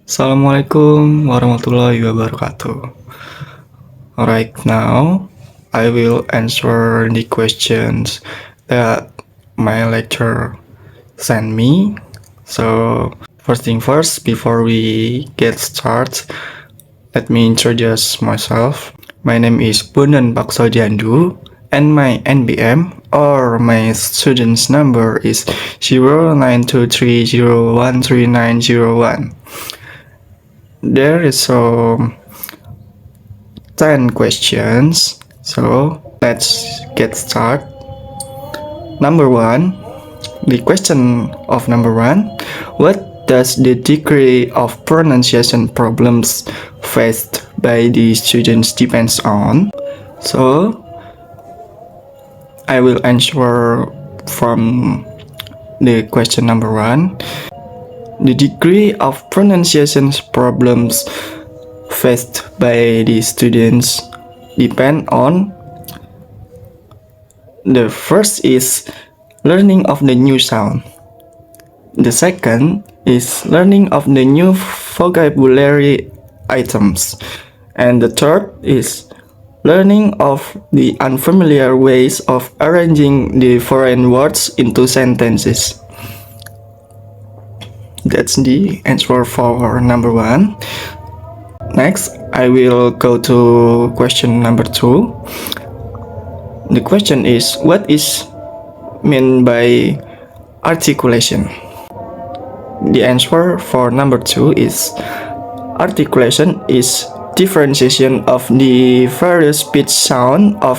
Assalamualaikum warahmatullahi wabarakatuh. Right now, I will answer the questions that my lecturer sent me. So, first thing first, before we get started, let me introduce myself. My name is Bondan Baksodiandu, and my NBM or my student's number is 0923013901. There is 10 questions, so let's get started. Number 1, the question of number 1, what does the degree of pronunciation problems faced by the students depends on? So I will answer from the question number 1. The degree of pronunciation problems faced by the students depend on the first is learning of the new sound. The second is learning of the new vocabulary items. And the third is learning of the unfamiliar ways of arranging the foreign words into sentences. That's the answer for number 1. Next, I will go to question number 2. The question is, what is meant by articulation? The answer for number 2 is, articulation is differentiation of the various pitch sound of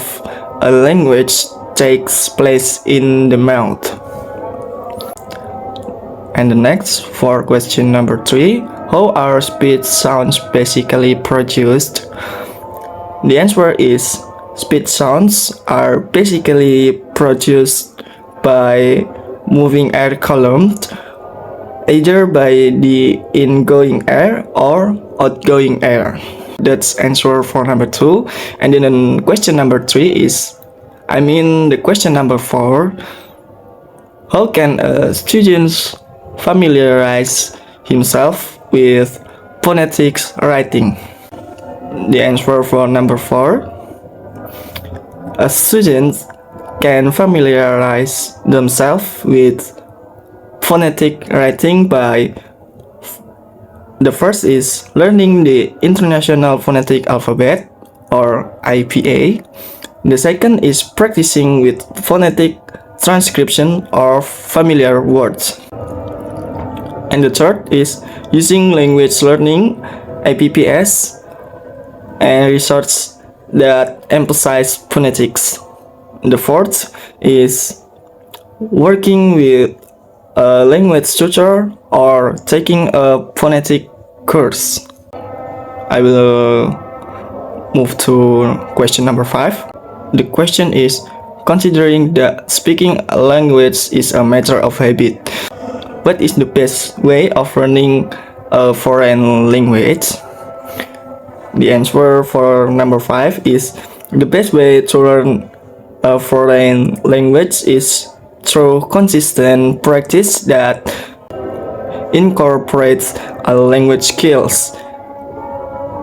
a language takes place in the mouth. And the next, for question number 3, how are speech sounds basically produced? The answer is, speech sounds are basically produced by moving air columns, either by the ingoing air or outgoing air. That's answer for number 2. And then question number 3 is, the question number 4, how can a student familiarize himself with phonetics writing? The answer for number 4, a student can familiarize themselves with phonetic writing by, the first is learning the International Phonetic Alphabet or IPA. The second is practicing with phonetic transcription of familiar words. And the third is using language learning, APPS, and research that emphasize phonetics. The fourth is working with a language tutor or taking a phonetic course. I will move to question number 5. The question is, considering that speaking a language is a matter of habit, what is the best way of learning a foreign language? The answer for number 5 is, the best way to learn a foreign language is through consistent practice that incorporates language skills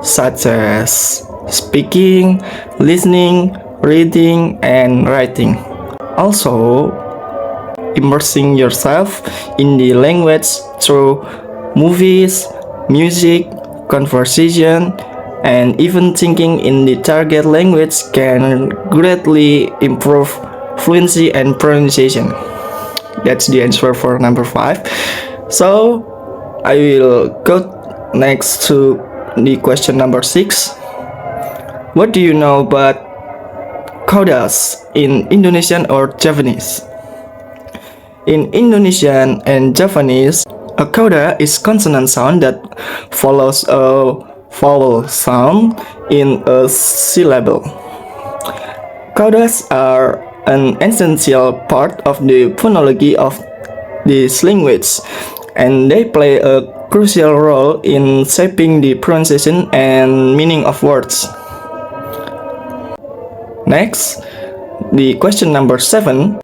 such as speaking, listening, reading, and writing. Also, immersing yourself in the language through movies, music, conversation, and even thinking in the target language can greatly improve fluency and pronunciation. That's the answer for number 5. So I will go next to the question number 6. What do you know about codas in Indonesian or Javanese? In Indonesian and Javanese, a coda is consonant sound that follows a vowel sound in a syllable. Codas are an essential part of the phonology of this language, and they play a crucial role in shaping the pronunciation and meaning of words. Next, the question number 7.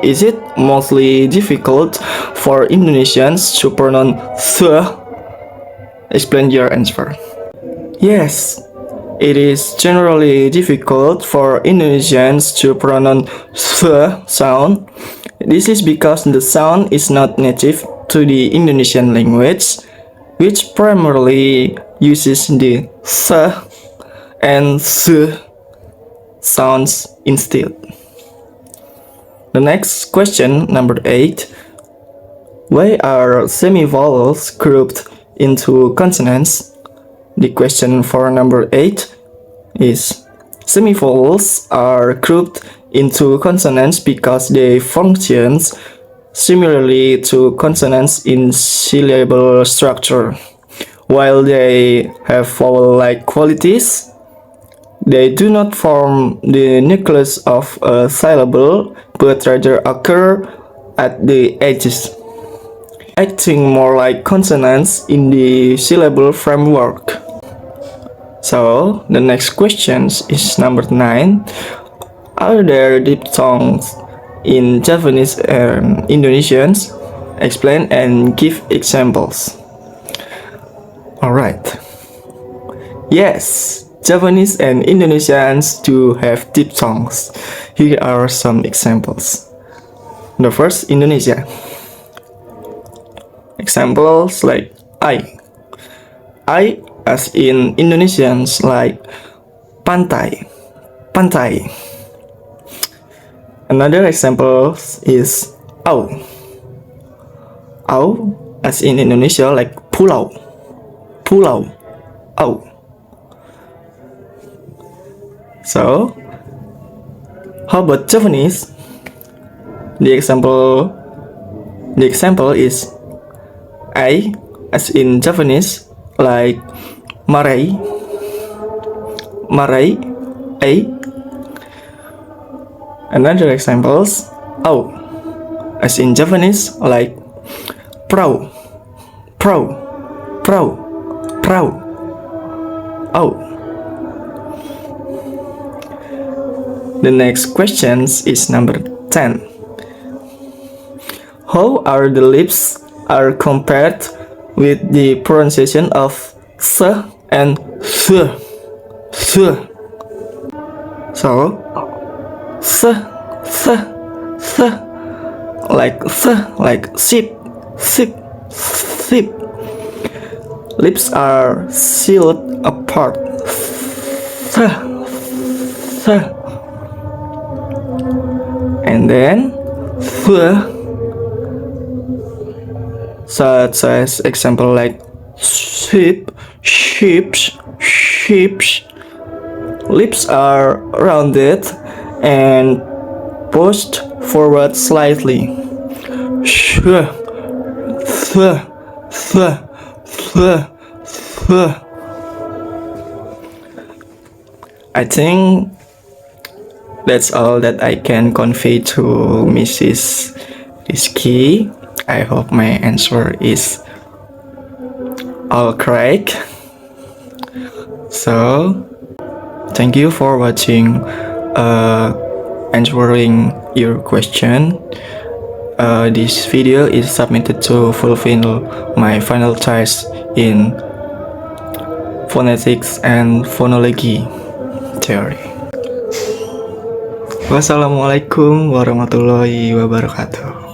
Is it mostly difficult for Indonesians to pronounce th? Explain your answer. Yes, it is generally difficult for Indonesians to pronounce th sound. This is because the sound is not native to the Indonesian language, which primarily uses the th and th sounds instead. The next question, number 8. Why are semivowels grouped into consonants? The question for number 8 is semivowels are grouped into consonants because they function similarly to consonants in syllable structure. While they have vowel-like qualities, they do not form the nucleus of a syllable, but rather occur at the edges, acting more like consonants in the syllable framework. So, the next question is number 9. Are there diphthongs in Javanese and Indonesians? Explain and give examples. Alright. Yes, Javanese and Indonesians do have diphthongs. Here are some examples. The first, Indonesia. Examples like I as in Indonesians like pantai, pantai. Another example is au as in Indonesia like pulau, pulau, au. So, how about Javanese? The example is I as in Javanese like marai, marai, I. Another examples au as in Javanese like prau, prau, prau, prau, au. The next question is number 10. How are the lips are compared with the pronunciation of th and th? Th. So, th, like sip, sip, sip. Lips are sealed apart. Th, th. And then such as example like sheep, sheeps, sheeps. Lips are rounded and pushed forward slightly. Sh, th, th, th, th. I think that's all that I can convey to Mrs. Rizky. I hope my answer is all correct. So, thank you for watching answering your question. This video is submitted to fulfill my final test in phonetics and phonology theory. Wassalamualaikum warahmatullahi wabarakatuh.